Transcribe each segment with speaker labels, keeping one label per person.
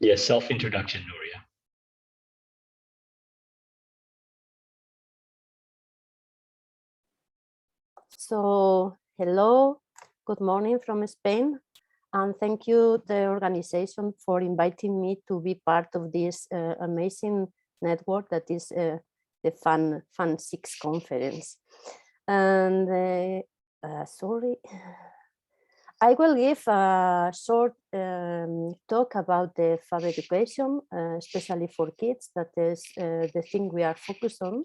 Speaker 1: Yes, self-introduction, Nuria.
Speaker 2: So, hello, good morning from Spain, and thank you, the organization, for inviting me to be part of this amazing network that is the Fan 6 conference. And sorry, I will give a short talk about the Fab education, especially for kids. That is the thing we are focused on.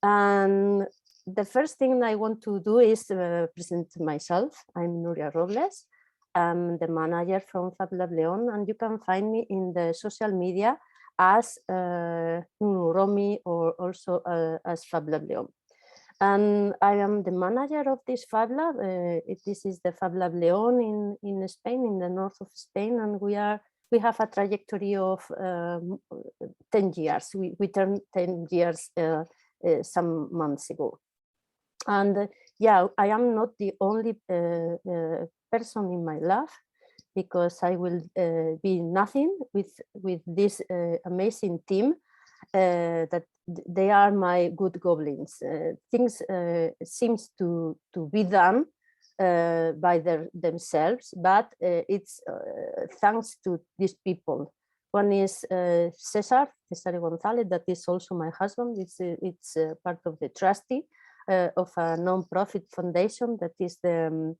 Speaker 2: And the first thing I want to do is present myself. I'm Nuria Robles. I'm the manager from Fab Lab Leon, and you can find me in the social media as Romi, or also as Fab Lab Leon. And I am the manager of this Fab Lab. This is the Fab Lab Leon in Spain, in the north of Spain, and we have a trajectory of 10 years. We turned 10 years some months ago. And yeah, I am not the only person in my lab, because I will be nothing with this amazing team that they are my good goblins. Things seems to be done by themselves, but it's thanks to these people. One is Cesar Gonzalez, that is also my husband. It's part of the trustee of a non-profit foundation that is the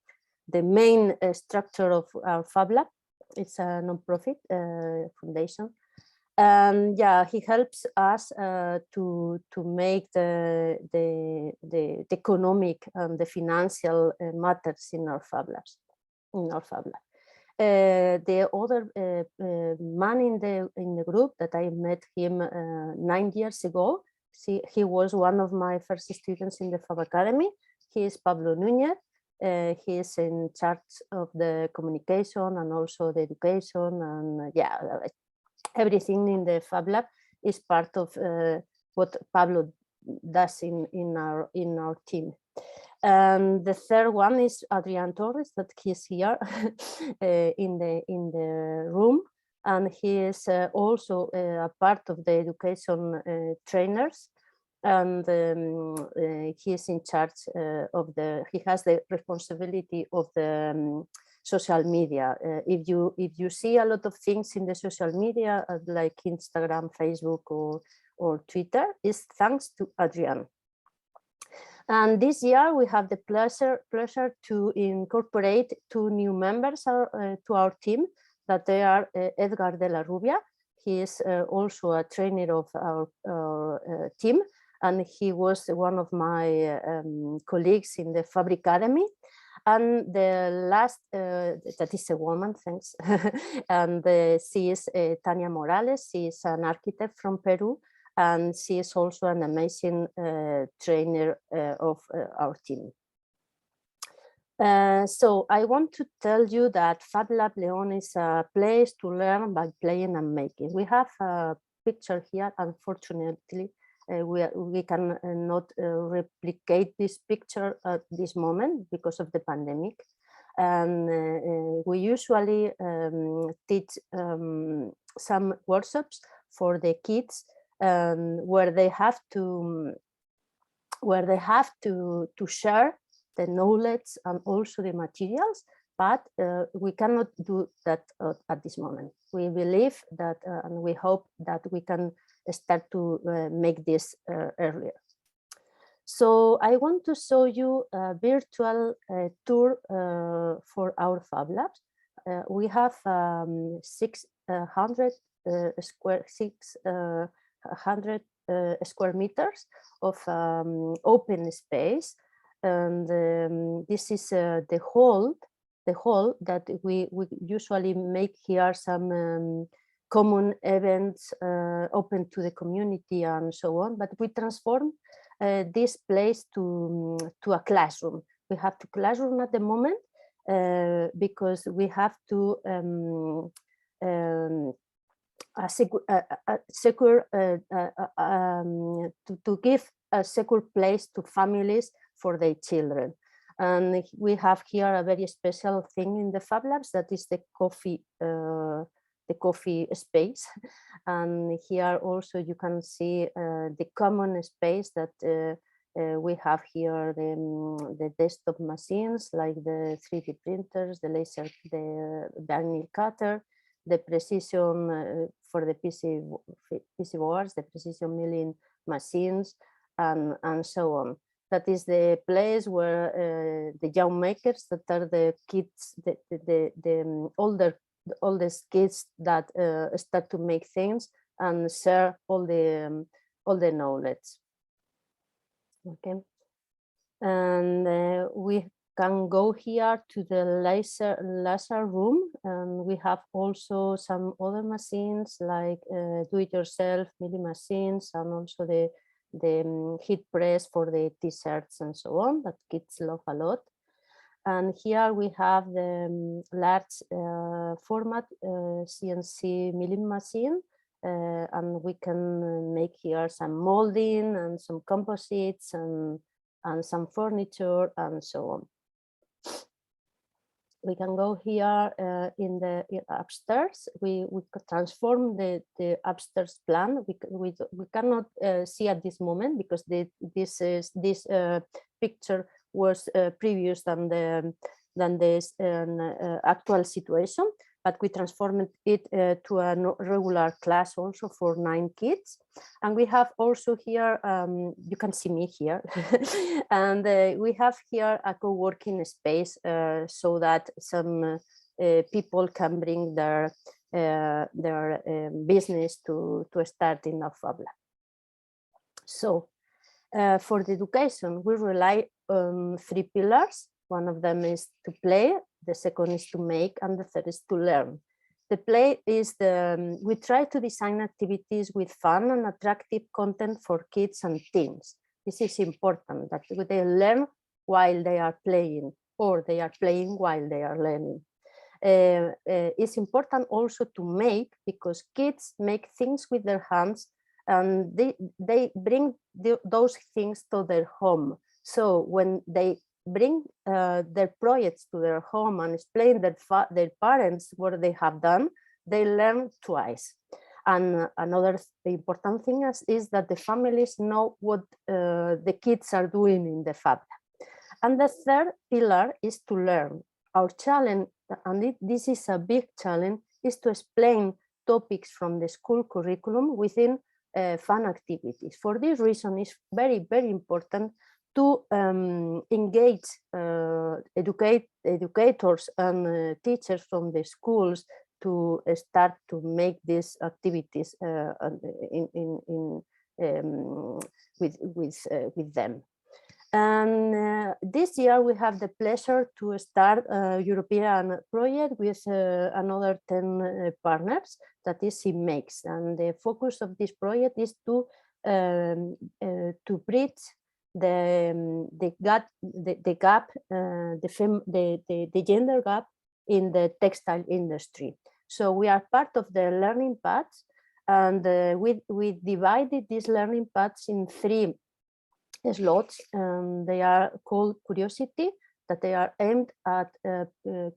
Speaker 2: main structure of our Fab Lab. It's a non-profit foundation. And yeah, he helps us to make the economic and the financial matters in our Fab Labs. The other man in the group that I met him 9 years ago. He was one of my first students in the Fab Academy. He is Pablo Núñez. He is in charge of the communication and also the education, and yeah, everything in the Fab Lab is part of what Pablo does in our team. And the third one is Adrian Torres, that he's here in the room, and he is also a part of the education trainers, and he is in charge he has the responsibility of the social media. If you see a lot of things in the social media, like Instagram, Facebook, or Twitter, is thanks to Adrian. And this year we have the pleasure to incorporate 2 new members to our team, that they are Edgar de la Rubia. He is also a trainer of our team, and he was one of my colleagues in the Fab Academy. And the last, that is a woman, thanks. And she is Tania Morales. She is an architect from Peru, and she is also an amazing trainer of our team. So I want to tell you that Fab Lab Leon is a place to learn by playing and making. We have a picture here. Unfortunately, we can not replicate this picture at this moment because of the pandemic. And we usually teach some workshops for the kids where they have to share the knowledge and also the materials, but we cannot do that at this moment. We believe that and we hope that we can start to make this earlier. So I want to show you a virtual tour for our Fab Labs. We have 600 square meters of open space, and this is the hall that we usually make here some common events open to the community and so on, but we transform this place to a classroom. We have a classroom at the moment because we have to give a secure place to families for their children. And we have here a very special thing in the Fab Labs, that is the coffee the coffee space. And here also you can see the common space that we have here, the desktop machines like the 3D printers, the laser, the vinyl cutter, the precision for the PC boards, the precision milling machines, and so on. That is the place where the young makers, that are the kids, the oldest kids that start to make things and share all the knowledge. Okay, and we can go here to the laser room, and we have also some other machines like do-it-yourself milling machines, and also the heat press for the t-shirts and so on that kids love a lot. And here we have the large format CNC milling machine, and we can make here some molding and some composites and some furniture and so on. We can go here in the upstairs. We could transform the upstairs plan. We cannot see at this moment because this picture was previous than this actual situation, but we transformed it to a regular class also for 9 kids. And we have also here, you can see me here, and we have here a co-working space so that some people can bring their business to start in a Fab Lab. So for the education, we rely on 3 pillars. One of them is to play, the second is to make, and the third is to learn. The play is we try to design activities with fun and attractive content for kids and teens. This is important, that they learn while they are playing, or they are playing while they are learning. It's important also to make, because kids make things with their hands, and they bring those things to their home. So when they bring their projects to their home and explain their parents what they have done, they learn twice. And another important thing is that the families know what the kids are doing in the Fab Lab. And the third pillar is to learn. Our challenge, and this is a big challenge, is to explain topics from the school curriculum within fun activities. For this reason, it's very, very important to engage educators and teachers from the schools to start to make these activities with them. And this year we have the pleasure to start a European project with another 10 partners, that is CMakes. And the focus of this project is to bridge the gender gap in the textile industry. So we are part of the learning paths, and we divided these learning paths in 3 slots. They are called Curiosity, that they are aimed at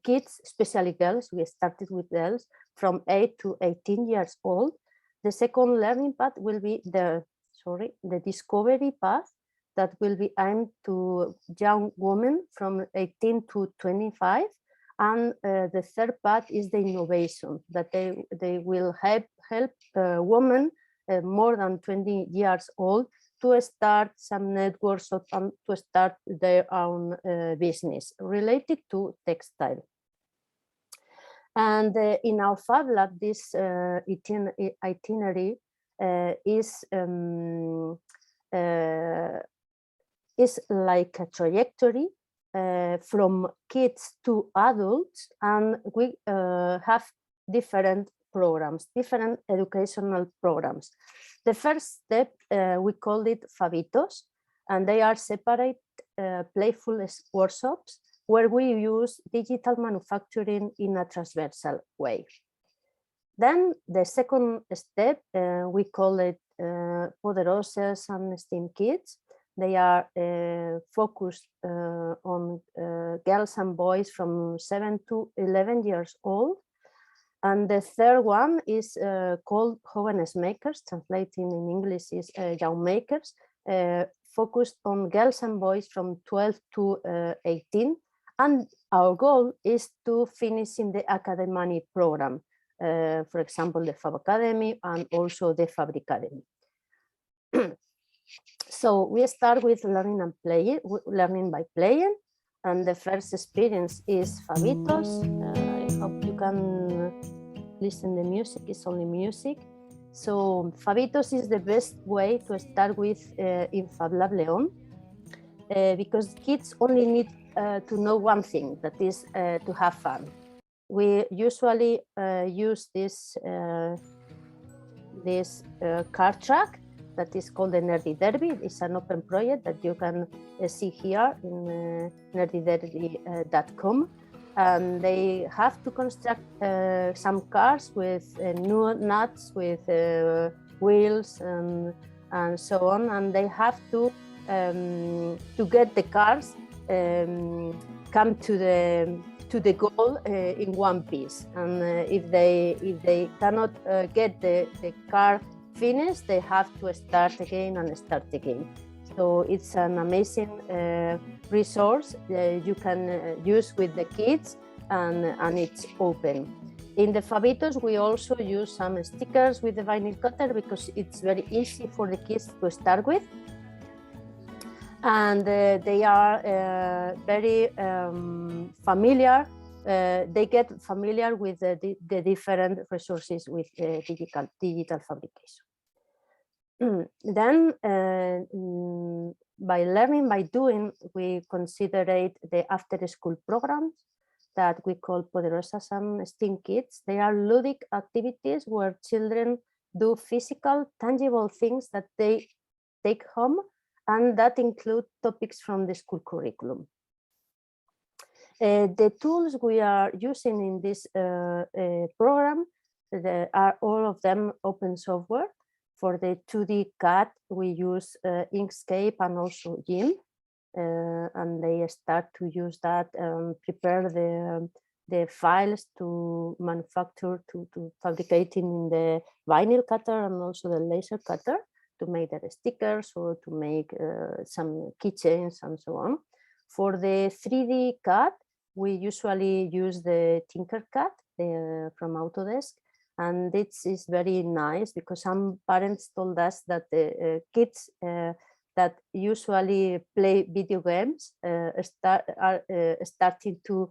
Speaker 2: kids, especially girls. We started with girls from 8 to 18 years old. The second learning path will be the Discovery path, that will be aimed to young women from 18 to 25. And the third path is the Innovation, that they will help women more than 20 years old to start some networks and to start their own business related to textile. And in our Fab Lab, this itinerary is like a trajectory from kids to adults, and we have different programs, different educational programs. The first step, we call it Fabitos, and they are separate playful workshops where we use digital manufacturing in a transversal way. Then the second step, we call it Poderosas and STEAM Kids. They are focused on girls and boys from 7 to 11 years old. And the third one is called Jóvenes Makers, translating in English is Young Makers, focused on girls and boys from 12 to 18. And our goal is to finish in the Academy program, for example, the Fab Academy and also the Fab Academy. So we start with learning by playing. And the first experience is Fabitos. I hope you can listen the music, it's only music. So Fabitos is the best way to start with in Fab Lab Leon, because kids only need to know one thing, that is to have fun. We usually use this card track that is called the Nerdy Derby. It's an open project that you can see here in nerdyderby.com. And they have to construct some cars with new nuts, with wheels and so on. And they have to get the cars come to the goal in one piece. And if they cannot get the car finished, they have to start again and start again. So it's an amazing resource you can use with the kids, and it's open. In the Fabitos, we also use some stickers with the vinyl cutter because it's very easy for the kids to start with. And they are very familiar. They get familiar with the different resources with digital fabrication. Then, by learning by doing, we consider the after-school programs that we call Poderosas and STEAM Kids. They are ludic activities where children do physical, tangible things that they take home, and that include topics from the school curriculum. The tools we are using in this program are all of them open software. For the 2D CAD, we use Inkscape and also GIMP, and they start to use that and prepare the files to manufacture, to fabricating in the vinyl cutter and also the laser cutter to make the stickers or to make some keychains and so on. For the 3D CAD, we usually use the Tinkercad from Autodesk. And this is very nice because some parents told us that the kids that usually play video games are starting to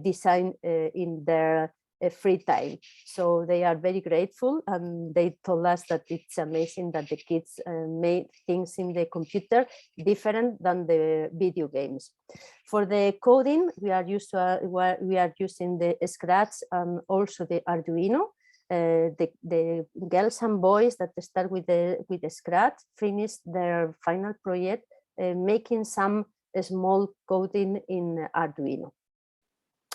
Speaker 2: design in their free time. So they are very grateful, and they told us that it's amazing that the kids made things in the computer different than the video games. For the coding, we are using the Scratch and also the Arduino. The girls and boys that start with the Scratch finish their final project making some small coding in Arduino.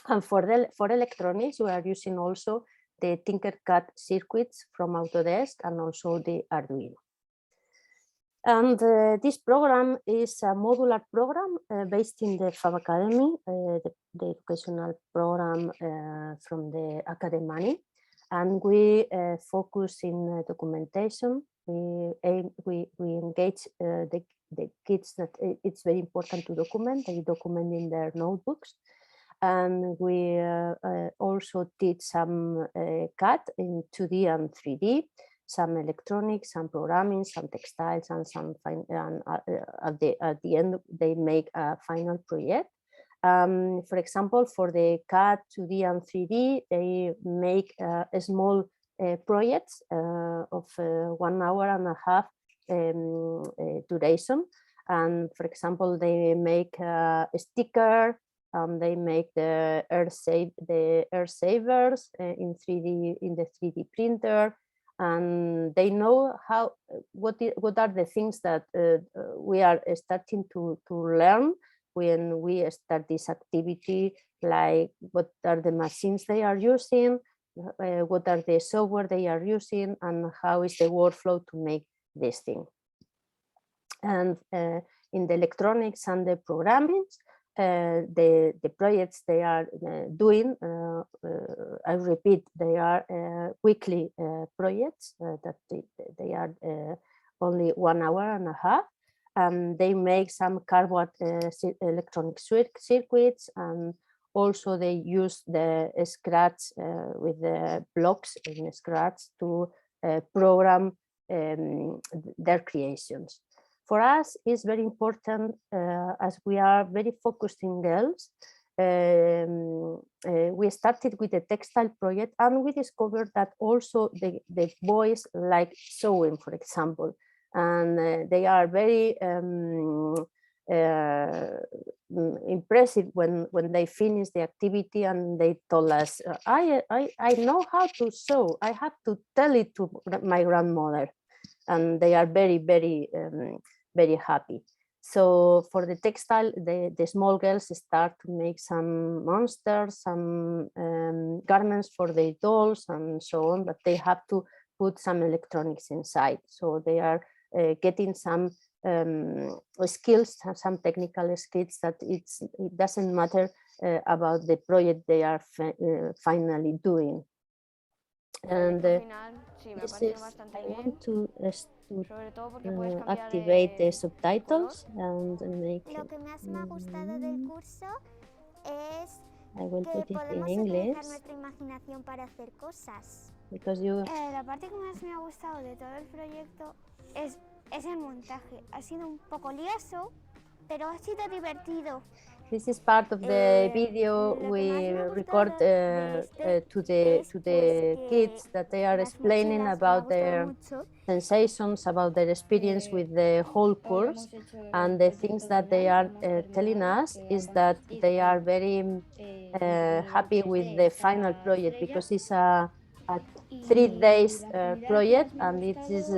Speaker 2: And for electronics, we are using also the Tinkercad circuits from Autodesk and also the Arduino. And this program is a modular program based in the Fab Academy, the educational program from the Academy. And we focus in documentation. We engage the kids that it's very important to document. They document in their notebooks. And we also teach some CAD in 2D and 3D, some electronics, some programming, some textiles, and some at the end they make a final project. For example, for the CAD 2D and 3D, they make small projects of 1 hour and a half duration. And for example, they make a sticker, they make the air savers in the 3D printer, and they know what are the things that we are starting to learn when we start this activity, like what are the machines they are using, what are the software they are using, and how is the workflow to make this thing. And in the electronics and the programming, the projects they are doing, I repeat, they are weekly projects that they are only 1 hour and a half. They make some cardboard electronic circuits, and also they use the Scratch with the blocks in Scratch to program their creations. For us, it's very important, as we are very focused in girls. We started with the textile project, and we discovered that also the boys like sewing, for example, and they are very impressive when they finish the activity and they told us, I know how to sew, I have to tell it to my grandmother. And they are very, very, very happy. So for the textile, the small girls start to make some monsters, some garments for the dolls and so on, but they have to put some electronics inside. So they are getting some skills, some technical skills that it doesn't matter about the project they are finally doing. And this is, I want to activate the subtitles and make
Speaker 3: Lo que más me ha gustado del curso es
Speaker 2: I will
Speaker 3: que
Speaker 2: put it in
Speaker 3: podemos
Speaker 2: English
Speaker 3: utilizar nuestra imaginación para hacer cosas.
Speaker 2: because you
Speaker 3: La parte que más me ha gustado de todo el proyecto es el montaje. Ha sido un poco lioso, pero ha sido divertido.
Speaker 2: this is part of the video we record to the kids, that they are explaining about their sensations, about their experience with the whole course, and the things that they are telling us is that they are very happy with the final project, because it's a 3 days project, and it is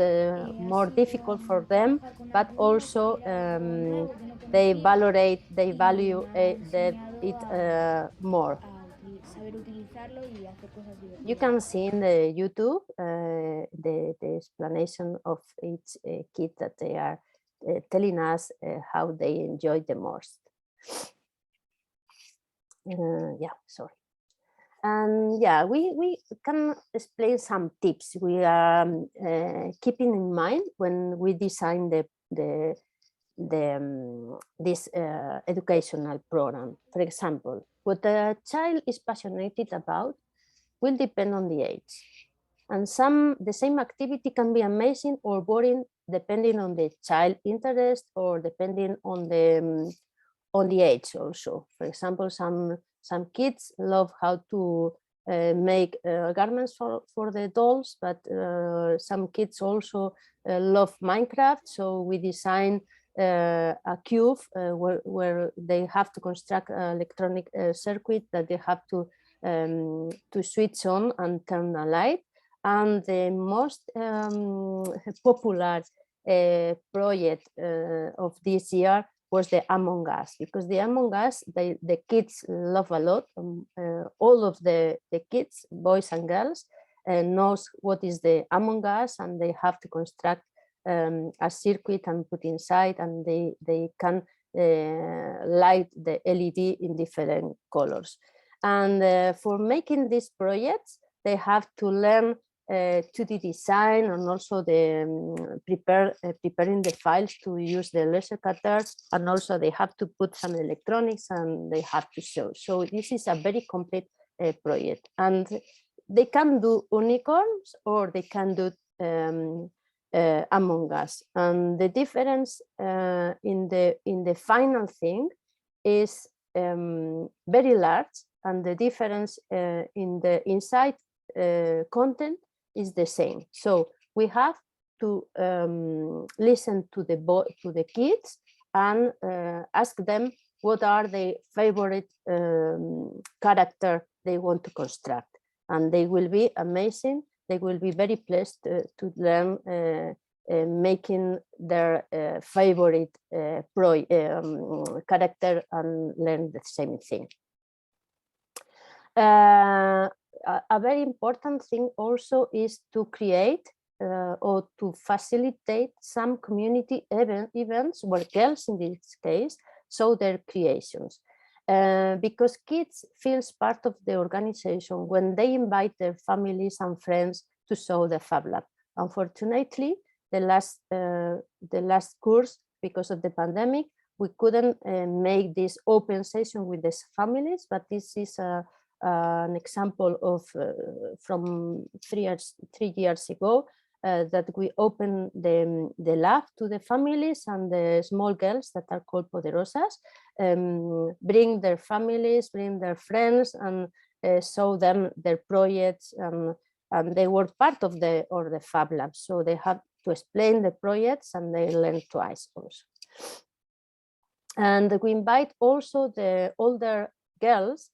Speaker 2: more difficult for them, but also they value it more. You can see in the YouTube the explanation of each kid that they are telling us how they enjoy the most. Yeah, sorry. And yeah, we can explain some tips we are keeping in mind when we design this educational program. For example, what the child is passionate about will depend on the age. And the same activity can be amazing or boring depending on the child interest or depending on the age also. For example, some kids love how to make garments for the dolls, but some kids also love Minecraft. So we design a cube where they have to construct an electronic circuit that they have to switch on and turn a light. And the most popular project of this year was the Among Us, because the Among Us, the kids love a lot. All of the kids, boys and girls, knows what is the Among Us, and they have to construct a circuit and put inside, and they can light the LED in different colors. And for making these projects, they have to learn 2D design, and also the preparing the files to use the laser cutter, and also they have to put some electronics, and they have to show. So this is a very complete project, and they can do unicorns or they can do Among Us. And the difference in the final thing is very large, and the difference in the inside content is the same. So we have to listen to the kids and ask them what are the favorite character they want to construct, and they will be amazing. They will be very pleased to learn making their favorite character and learn the same thing. A very important thing also is to create or to facilitate some community events where girls, in this case, show their creations. because kids feels part of the organization when they invite their families and friends to show the Fab Lab. Unfortunately, the last course, because of the pandemic, we couldn't make this open session with the families, but this is an example of from 3 years ago, that we opened the lab to the families and the small girls that are called poderosas, bring their families, bring their friends, and show them their projects, and they were part of the Fab Lab, so they have to explain the projects and they learn twice also. And we invite also the older girls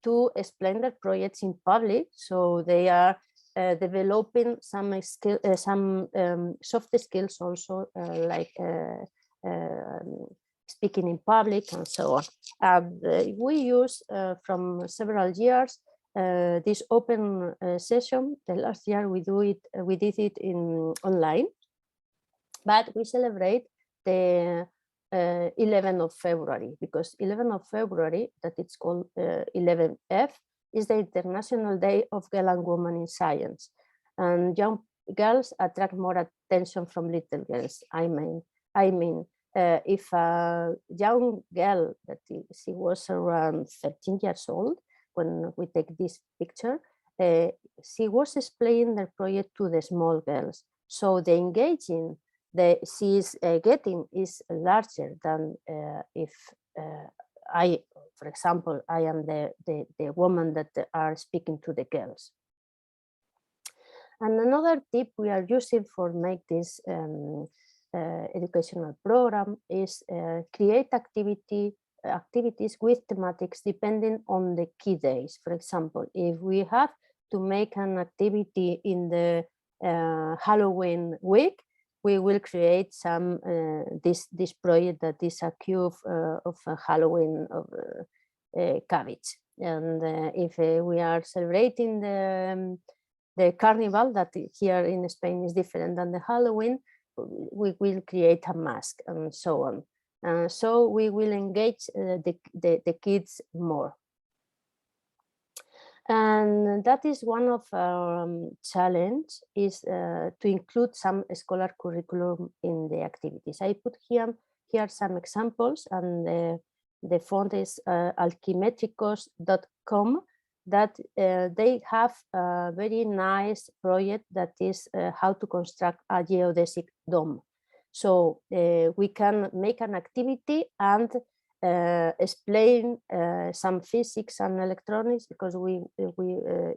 Speaker 2: to explain their projects in public, so they are developing some soft skills also, like speaking in public and so on. We use from several years this open session. The last year we did it in online, but we celebrate the 11th of February, because 11th of February, that it's called 11F, is the International Day of Girl and Woman in Science. And young girls attract more attention from little girls. I mean, if a young girl that she was around 13 years old when we take this picture, she was explaining the project to the small girls. So the engaging she is getting is larger than if I, for example, I am the woman that are speaking to the girls. And another tip we are using for make this educational program is create activities with thematics depending on the key days. For example, if we have to make an activity in the Halloween week, we will create some this project that is a cube of a Halloween of cabbage. And if we are celebrating the carnival, that here in Spain is different than the Halloween, we will create a mask and so on. So we will engage the kids more. And that is one of our challenge, is to include some scholar curriculum in the activities. I put here some examples, and the font is alquimetricos.com, that they have a very nice project that is how to construct a geodesic dome. So we can make an activity and explain some physics and electronics, because we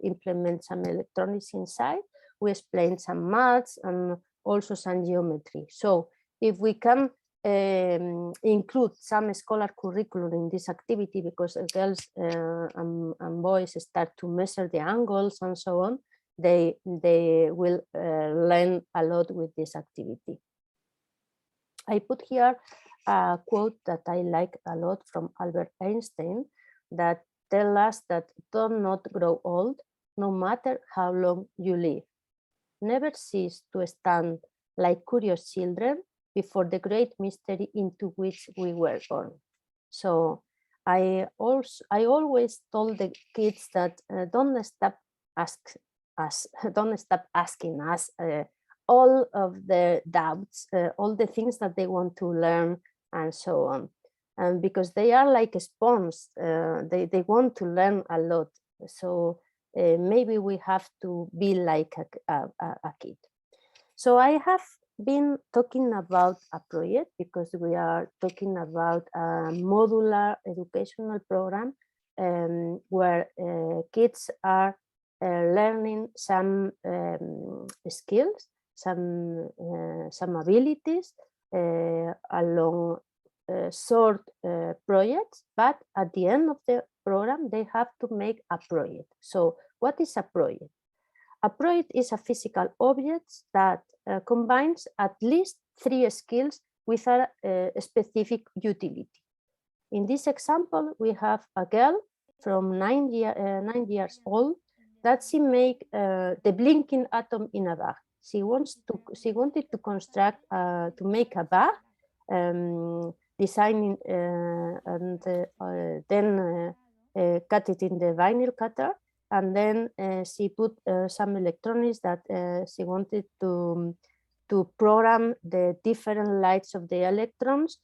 Speaker 2: implement some electronics inside. We explain some maths and also some geometry. So if we can include some scholar curriculum in this activity, because girls and boys start to measure the angles and so on, they will learn a lot with this activity. I put here a quote that I like a lot from Albert Einstein, that tell us that do not grow old, no matter how long you live. Never cease to stand like curious children before the great mystery into which we were born. So I always told the kids that don't stop asking us all of the doubts, all the things that they want to learn and so on. And because they are like a sponge, they want to learn a lot. So maybe we have to be like a kid. So I have been talking about a project because we are talking about a modular educational program where kids are learning some skills, some abilities along short projects, but at the end of the program they have to make a project. So what is a project? A project is a physical object that combines at least 3 skills with a specific utility. In this example, we have a girl from 9 years old that she make the blinking atom in a bag. She wanted to construct, to make a bag designing and then cut it in the vinyl cutter. And then she put some electronics that she wanted to program the different lights of the electrons,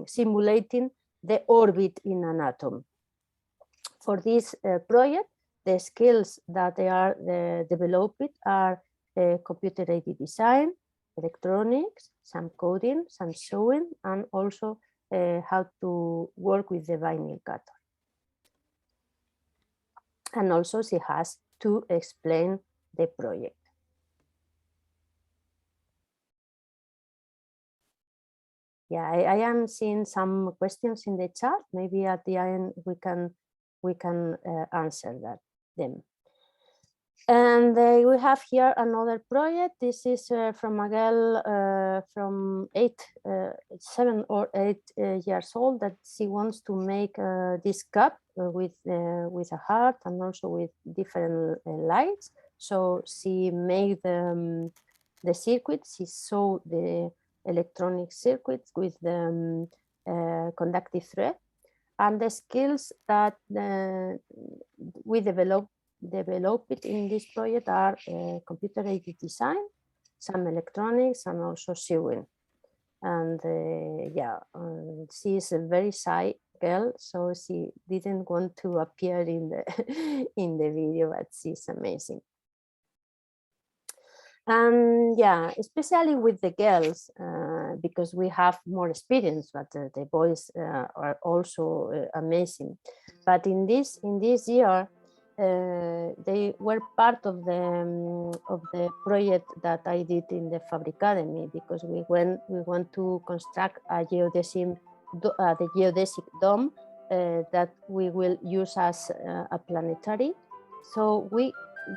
Speaker 2: simulating the orbit in an atom. For this project, the skills that they are developed are computer-aided design, electronics, some coding, some sewing, and also how to work with the vinyl cutter. And also she has to explain the project. Yeah, I am seeing some questions in the chat. Maybe at the end we can answer them. And we have here another project. This is from a girl from 7 or 8 years old, that she wants to make this cup with a heart and also with different lights. So she made the circuit. She saw the electronic circuits with the conductive thread, and the skills that we developed in this project are computer-aided design, some electronics, and also sewing. And yeah, she is a very shy girl, so she didn't want to appear in the in the video, but she's amazing. And yeah, especially with the girls, because we have more experience, but the boys are also amazing. But in this year, they were part of the project that I did in the Fab Academy, because we want to construct a geodesic dome that we will use as a planetary. So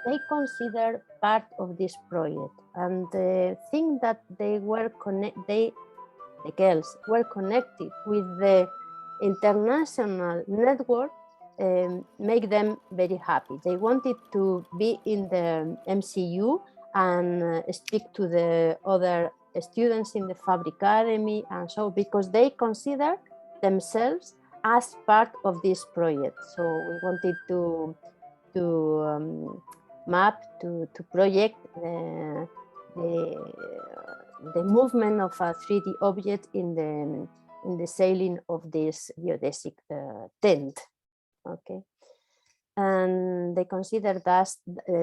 Speaker 2: they consider part of this project, and the thing that the girls were connected with the international network make them very happy. They wanted to be in the MCU and speak to the other students in the Fab Academy, and so, because they consider themselves as part of this project. So we wanted to map, to project the movement of a 3D object in the sailing of this geodesic tent. Okay, and they consider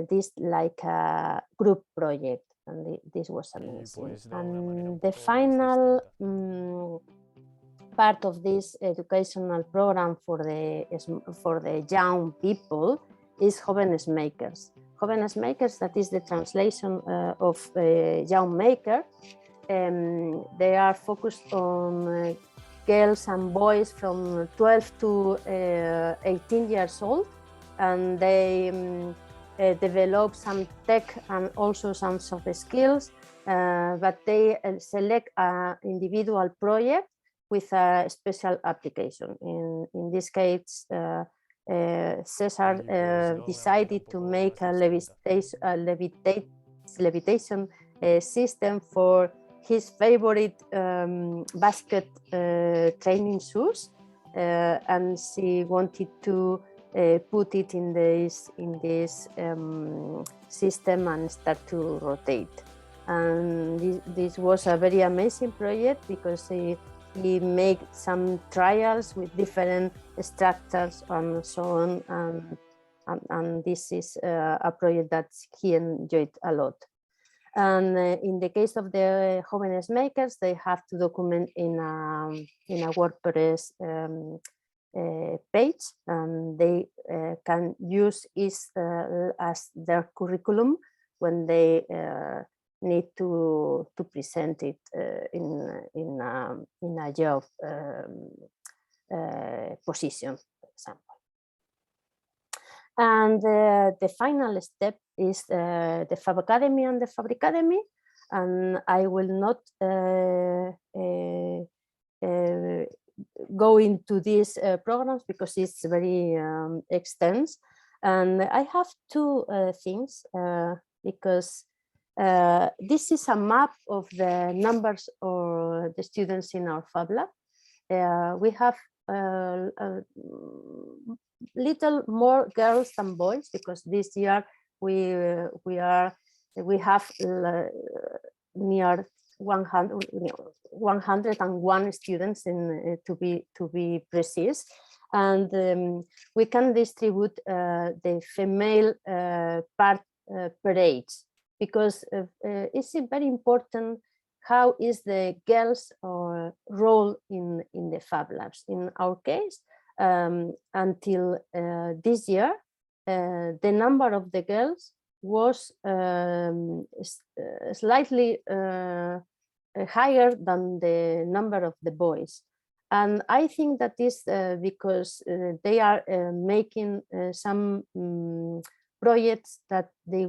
Speaker 2: this like a group project, and this was amazing. And the final part of this educational program for the young people is Jóvenes Makers. Jóvenes Makers, that is the translation of young maker. They are focused on girls and boys from 12 to 18 years old, and they develop some tech and also some soft skills, but they select an individual project with a special application. In this case, Cesar decided to make a levitation system for his favorite basket training shoes, and she wanted to put it in this system and start to rotate. And this was a very amazing project, because he made some trials with different structures and so on, and this is a project that he enjoyed a lot. And in the case of the Jóvenes Makers, they have to document in a WordPress page, and they can use it as their curriculum when they need to present it in a job position, for example. And the final step is the Fab Academy and the Fab Academy, and I will not go into these programs because it's very extensive. And I have two things, because this is a map of the numbers of the students in our Fab Lab. we have little more girls than boys, because this year we have near 101 students in to be precise, and we can distribute the female part per age, because it's very important how is the girls' role in the Fab Labs. In our case, until this year, the number of the girls was slightly higher than the number of the boys. And I think that is because they are making some projects that they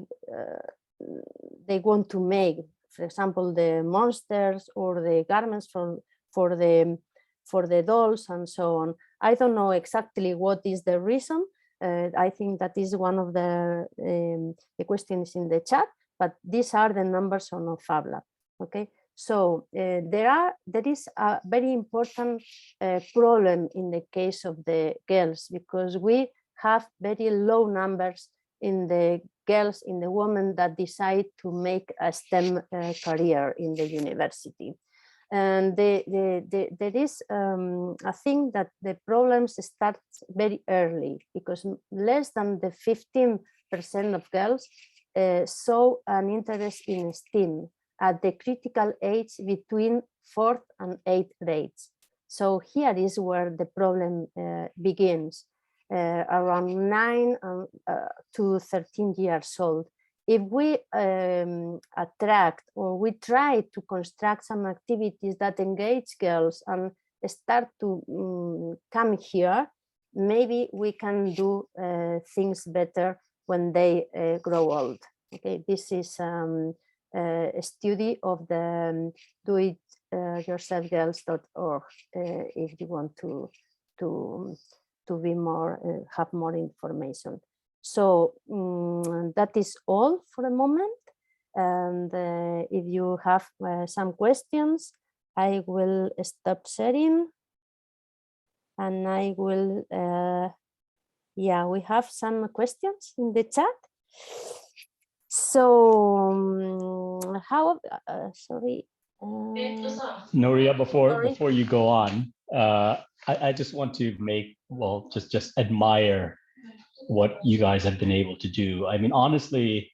Speaker 2: want to make. For example, the monsters or the garments for the dolls and so on. I don't know exactly what is the reason. I think that is one of the questions in the chat, but these are the numbers on a Fab Lab. Okay, so there is a very important problem in the case of the girls, because we have very low numbers in the girls, in the women that decide to make a STEM career in the university. And there is a thing that the problems start very early, because less than the 15% of girls show an interest in STEM at the critical age between 4th and 8th grades. So here is where the problem begins, around 9 to 13 years old. If we attract or we try to construct some activities that engage girls and start to come here, maybe we can do things better when they grow old. Okay, this is a study of the doityourselfgirls.org if you want to be more, have more information. So that is all for the moment. And if you have some questions, I will stop sharing. And I will, yeah, we have some questions in the chat. So how, sorry.
Speaker 1: Nuria, before you go on, I just want to make, well, just admire what you guys have been able to do. I mean, honestly,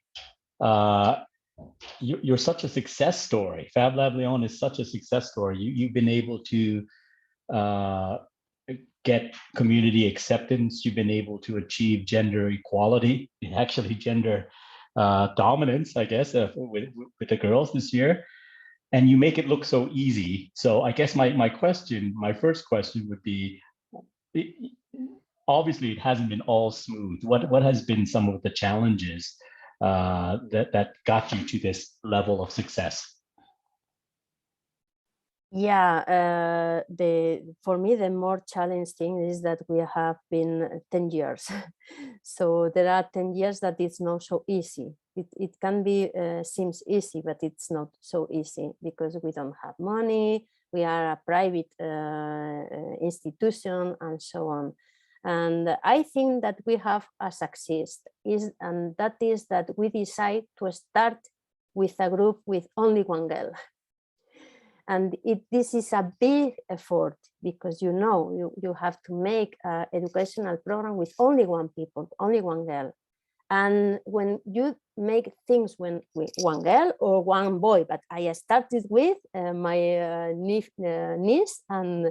Speaker 1: you're such a success story. Fab Lab Leon is such a success story. You've been able to get community acceptance. You've been able to achieve gender equality, actually gender dominance, I guess, with the girls this year. And you make it look so easy. So I guess my first question would be, obviously it hasn't been all smooth. What has been some of the challenges that got you to this level of success?
Speaker 2: Yeah, for me, the more challenging thing is that we have been 10 years. So there are 10 years that it's not so easy. It can be, seems easy, but it's not so easy because we don't have money. We are a private institution and so on. And I think that we have a success, and that is that we decide to start with a group with only one girl. And this is a big effort because you have to make an educational program with only one people, only one girl. And when you make things with one girl or one boy, but I started with my niece, and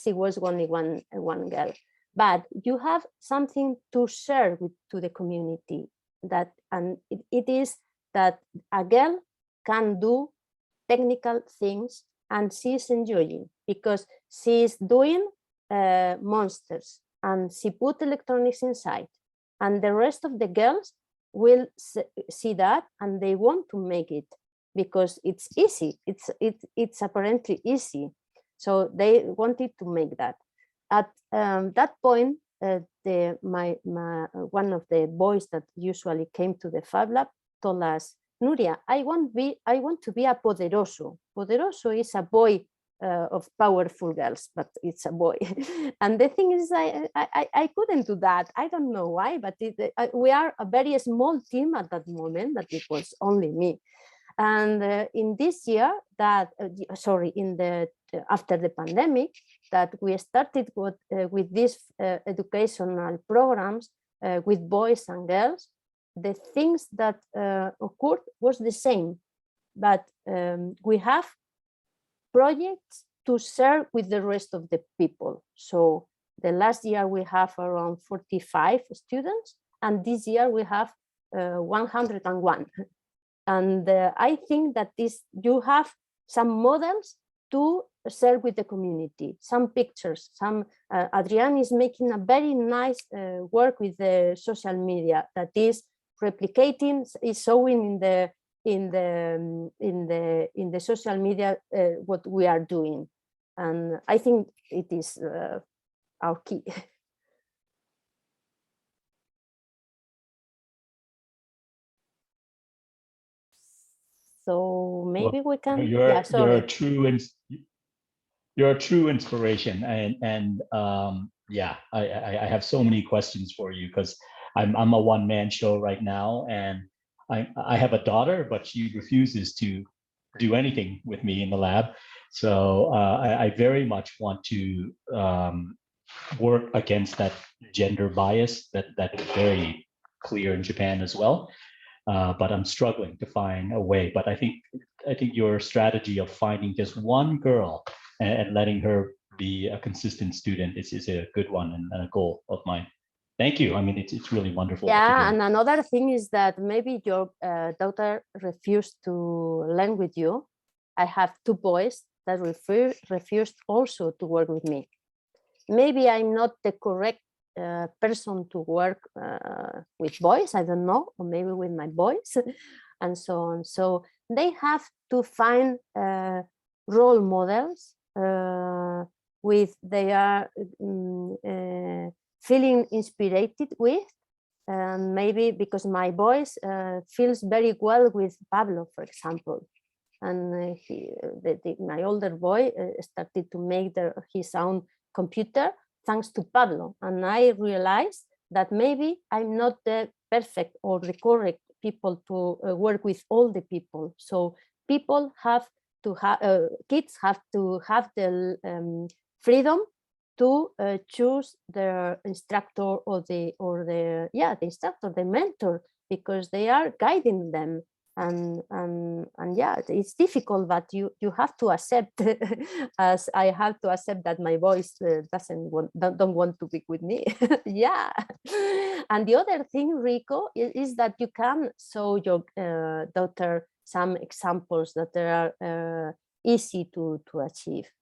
Speaker 2: she was only one girl. But you have something to share to the community, and it is that a girl can do technical things and she's enjoying because she's doing monsters and she put electronics inside, and the rest of the girls will see that and they want to make it because it's easy. It's apparently easy, so they wanted to make that. At that point, one of the boys that usually came to the Fab Lab told us, Nuria, I want to be a poderoso. Poderoso is a boy of powerful girls, but it's a boy. And the thing is, I couldn't do that. I don't know why, but we are a very small team at that moment, but it was only me. And in this year, after the pandemic, that we started with these educational programs with boys and girls, the things that occurred was the same, but we have projects to share with the rest of the people. So the last year we have around 45 students, and this year we have 101. And I think that you have some models to share with the community, some pictures, Adrian is making a very nice work with the social media that is replicating, is showing in the social media what we are doing. And I think it is our key. So maybe we can.
Speaker 1: You're a true inspiration, and yeah, I have so many questions for you because I'm a one-man show right now, and I have a daughter, but she refuses to do anything with me in the lab. So I very much want to work against that gender bias that is very clear in Japan as well. But I'm struggling to find a way. But I think your strategy of finding just one girl and letting her be a consistent student is a good one and a goal of mine. Thank you. I mean, it's really wonderful.
Speaker 2: Yeah, and another thing is that maybe your daughter refused to learn with you. I have two boys that refused also to work with me. Maybe I'm not the correct person to work with boys, I don't know, or maybe with my boys and so on. So they have to find role models with they are feeling inspired with, and maybe because my boys feels very well with Pablo, for example. And my older boy started to make his own computer thanks to Pablo. And I realized that maybe I'm not the perfect or the correct people to work with all the people. So people have to have, kids have to have the freedom to choose their instructor or the instructor, the mentor, because they are guiding them. And yeah, it's difficult, but you have to accept, as I have to accept that my voice don't want to be with me. Yeah. And the other thing, Rico, is that you can show your daughter some examples that are easy to achieve.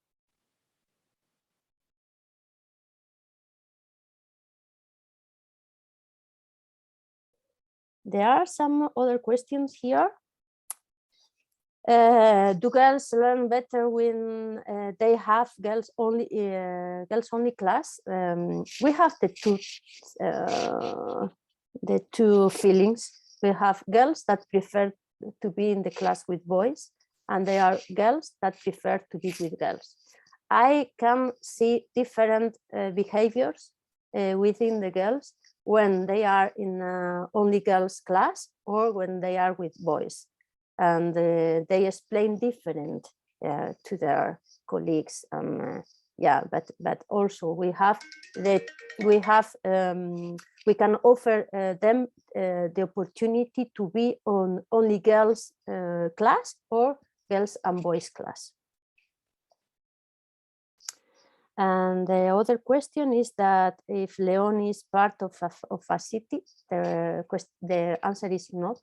Speaker 2: There are some other questions here. Do girls learn better when they have girls only class? We have the two feelings. We have girls that prefer to be in the class with boys, and there are girls that prefer to be with girls. I can see different behaviors within the girls when they are in only girls class or when they are with boys, and they explain different to their colleagues. Yeah, but also we can offer them the opportunity to be on only girls class or girls and boys class. And the other question is that if Leon is part of a city, the answer is not.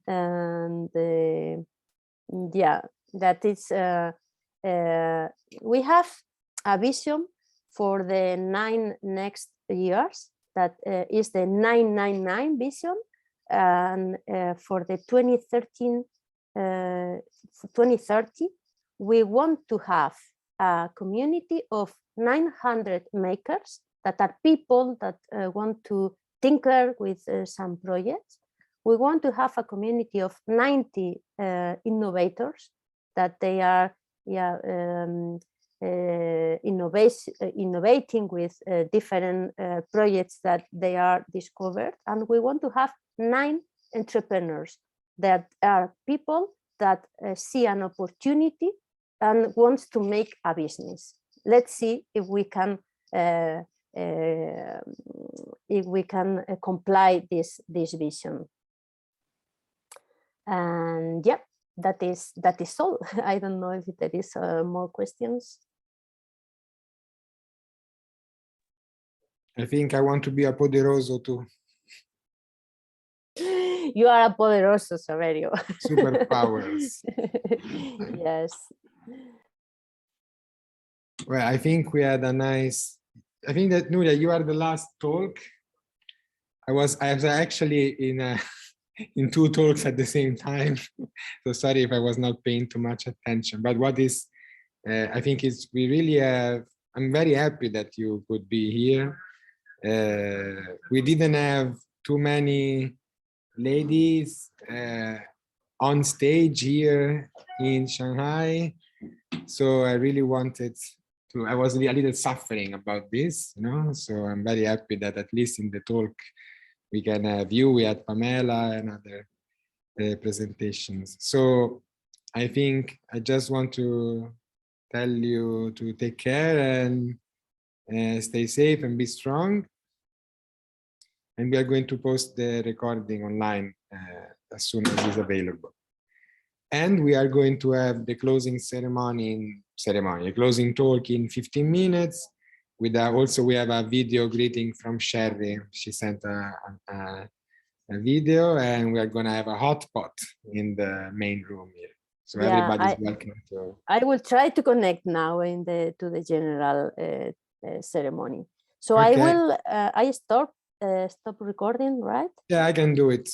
Speaker 2: And yeah, that is, we have a vision for the 9 next years, that is the 999 vision. And for the 2030, we want to have a community of 900 makers that are people that want to tinker with some projects. We want to have a community of 90 innovators that they are innovating with different projects that they are discovered. And we want to have 9 entrepreneurs that are people that see an opportunity and wants to make a business. Let's see if we can comply this vision. And yeah, that is all. I don't know if there is more questions.
Speaker 4: I think I want to be a poderoso too.
Speaker 2: You are a poderoso, Saverio.
Speaker 4: Superpowers.
Speaker 2: Yes.
Speaker 4: Well, I think we had a nice, I think that Nuria, you are the last talk. I was actually in 2 talks at the same time. So sorry if I was not paying too much attention, but what is, I think is we really have, I'm very happy that you could be here. We didn't have too many ladies on stage here in Shanghai. So I really wanted to, I was a little suffering about this, you know, so I'm very happy that at least in the talk we can have you, we had Pamela and other presentations. So I think I just want to tell you to take care and stay safe and be strong. And we are going to post the recording online as soon as it's available. And we are going to have the closing ceremony, a closing talk in 15 minutes. With also we have a video greeting from Sherry. She sent a video, and we are going to have a hot pot in the main room here. So yeah, everybody's welcome to.
Speaker 2: I will try to connect now to the general ceremony. So okay. I will. I stop recording, right?
Speaker 4: Yeah, I can do it.